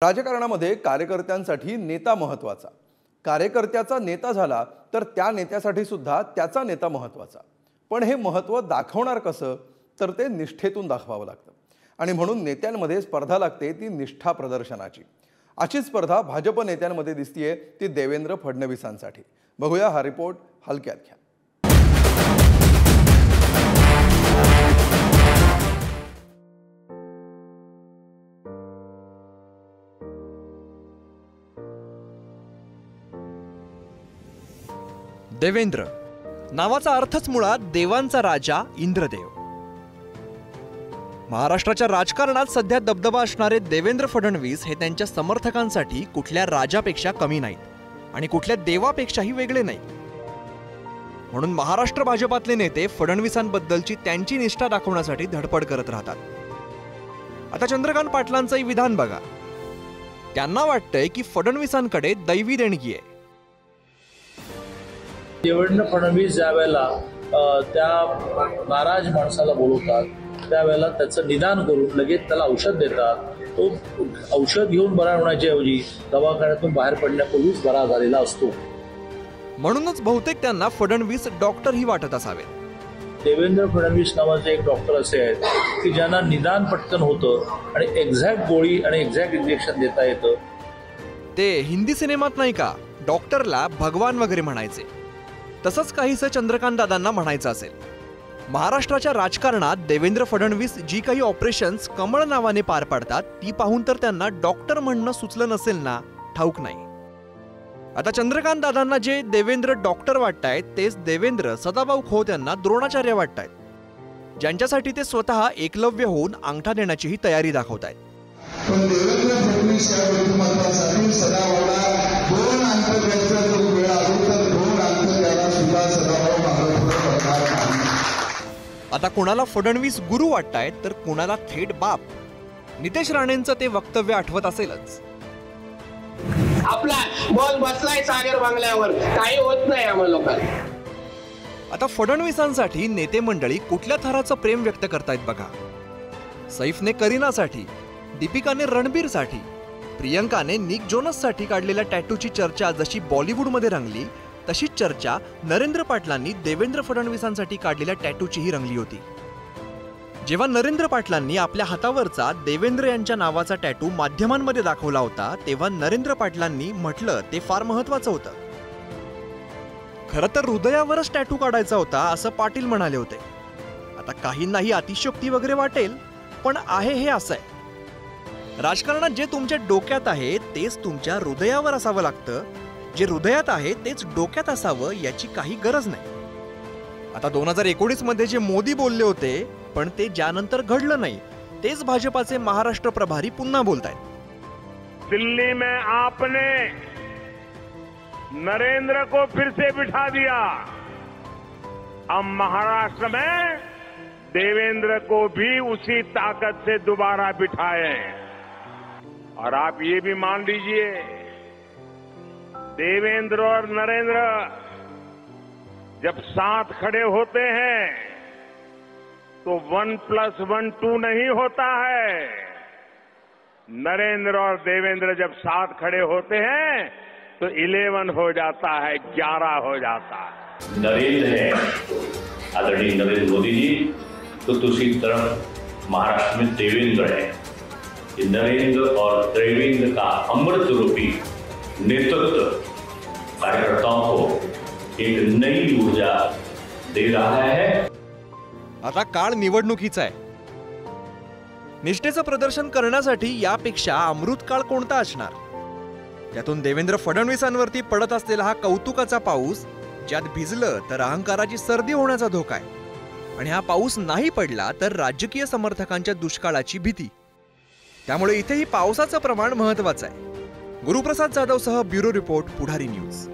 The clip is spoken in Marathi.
राजकारणामध्ये कार्यकर्त्यांसाठी नेता महत्त्वाचा, कार्यकर्त्याचा नेता झाला तर त्या नेत्यासाठी सुद्धा त्याचा नेता महत्त्वाचा। पण हे महत्त्व दाखवणार कसं, तर ते निष्ठेतून दाखवावं लागतं आणि म्हणून नेत्यांमध्ये स्पर्धा लागते ती निष्ठा प्रदर्शनाची। अशी स्पर्धा भाजप नेत्यांमध्ये दिसतीये ती देवेंद्र फडणवीसांसाठी। बघूया हा रिपोर्ट हलक्यात घ्या। देवेंद्र नावाचा अर्थच मुळात देवांचा राजा इंद्रदेव। महाराष्ट्राच्या राजकारणात सध्या दबदबा असणारे देवेंद्र फडणवीस हे त्यांच्या समर्थकांसाठी कुठल्या राजापेक्षा कमी नाहीत आणि कुठल्या देवापेक्षाही वेगळे नाहीत। म्हणून महाराष्ट्र भाजपातले नेते फडणवीसांबद्दलची त्यांची निष्ठा दाखवण्यासाठी धडपड करत राहतात। आता चंद्रकांत पाटलांचंही विधान बघा। त्यांना वाटतंय की फडणवीसांकडे दैवी देणगी आहे। देवेंद्र फडणवीस ज्यावेळेला त्या नाराज माणसाला बोलवतात त्यावेळेला त्याचं निदान करून लगेच त्याला औषध देतात। तो औषध घेऊन बरा होण्याच्या ऐवजी दवाखान्यातून बाहेर पडण्यापूर्वीच बरा झालेला असतो। म्हणूनच बहुतेक त्यांना फडणवीस डॉक्टर ही वाटत असावे। देवेंद्र फडणवीस नावाचे एक डॉक्टर असे आहेत की ज्यांना निदान पटकन होतं आणि एक्झॅक्ट गोळी आणि एक्झॅक्ट इंजेक्शन देता येतं। ते हिंदी सिनेमात नाही का डॉक्टरला भगवान वगैरे म्हणायचे, तसंच काहीसं चंद्रकांत दादांना म्हणायचं असेल। महाराष्ट्राच्या राजकारणात देवेंद्र फडणवीस जी काही ऑपरेशन्स कमळ नावाने पार पाडतात ती पाहून तर त्यांना डॉक्टर म्हणणं सुचलं नसेल ना, ठाऊक नाही। आता चंद्रकांत दादांना जे देवेंद्र डॉक्टर वाटतायत तेच देवेंद्र सदाभाऊ खोत यांना द्रोणाचार्य वाटतायत, ज्यांच्यासाठी ते स्वतः एकलव्य होऊन अंगठा देण्याचीही तयारी दाखवतायत। पण देवेंद्र फडणवीस या व्यक्तिमत्वासाठी सदाभाऊला दोन अंक द्यायचा जर वेळ आली तर दोन अंक द्यायला सुद्धा सदाभाऊ महाराष्ट्र सरकार नाही। आता कुणाला फडणवीस गुरु वाटतायत तर कुणाला थेट बाप। नितेश राणेंचं ते वक्तव्य आठवत असेलच। आपला बॉल बसलाय सागर बांगल्यावर, काही होत नाही आम्हाला लोकांना। आता फडणवीसांसाठी नेते मंडळी कुठल्या थराचं प्रेम व्यक्त करतायत बघा। सैफने करीनासाठी, दीपिकाने रणबीरसाठी, प्रियंकाने निक जोनससाठी काढलेल्या टॅटूची चर्चा जशी बॉलिवूडमध्ये रंगली तशीच चर्चा नरेंद्र पाटलांनी देवेंद्र फडणवीसांसाठी काढलेल्या टॅटूचीही रंगली होती। जेव्हा नरेंद्र पाटलांनी आपल्या हातावरचा देवेंद्र यांच्या नावाचा टॅटू माध्यमांमध्ये दाखवला होता तेव्हा नरेंद्र पाटलांनी म्हटलं ते फार महत्त्वाचं होतं। खरं तर हृदयावरच टॅटू काढायचा होता असं पाटील म्हणाले होते। आता काहींनाही अतिशयोक्ती वगैरे वाटेल, पण आहे हे असं आहे, राजकारणात जे तुमच्या डोक्यात आहे तेच तुमच्या हृदयावर असावं लागतं, जे हृदयात आहे तेच डोक्यात असावं याची काही गरज नाही। आता 2019 मध्ये जे मोदी बोलले होते पण ते ज्यानंतर घडलं नाही तेच भाजपाचे महाराष्ट्र प्रभारी पुन्हा बोलतायत। दिल्ली में आपने नरेंद्र को फिर से बिठा दिया, अब महाराष्ट्र में देवेंद्र को भी उसी ताकत से दोबारा बिठाए। और आप ये भी मान लीजिए देवेंद्र और नरेंद्र जब साथ खड़े होते हैं तो 1+1 2 नहीं होता है। नरेंद्र और देवेंद्र जब साथ खड़े होते हैं तो 11 हो जाता है, 11 हो जाता है। नरेंद्र है आदरणीय नरेंद्र मोदी जी, तो दूसरी तरफ महाराष्ट्र में देवेंद्र है। नरेंद्र और देवेंद्र का अमृत रूपी नेतृत्व कार्यकर्ताओं को एक नई ऊर्जा दे रहा है। आता काळ निवडणुकीचा आहे। निष्ठेचं प्रदर्शन करण्यासाठी यापेक्षा अमृतकाळ कोणता असणार। त्यातून देवेंद्र फडणवीसांवरती पडत असलेला हा कौतुकाचा पाऊस, ज्यात भिजलं तर अहंकाराची सर्दी होण्याचा धोका आहे आणि हा पाऊस नाही पडला तर राजकीय समर्थकांच्या दुष्काळाची भीती। त्यामुळे इथेही पावसाचं प्रमाण महत्त्वाचं आहे। गुरुप्रसाद जाधव सह ब्युरो रिपोर्ट, पुढारी न्यूज।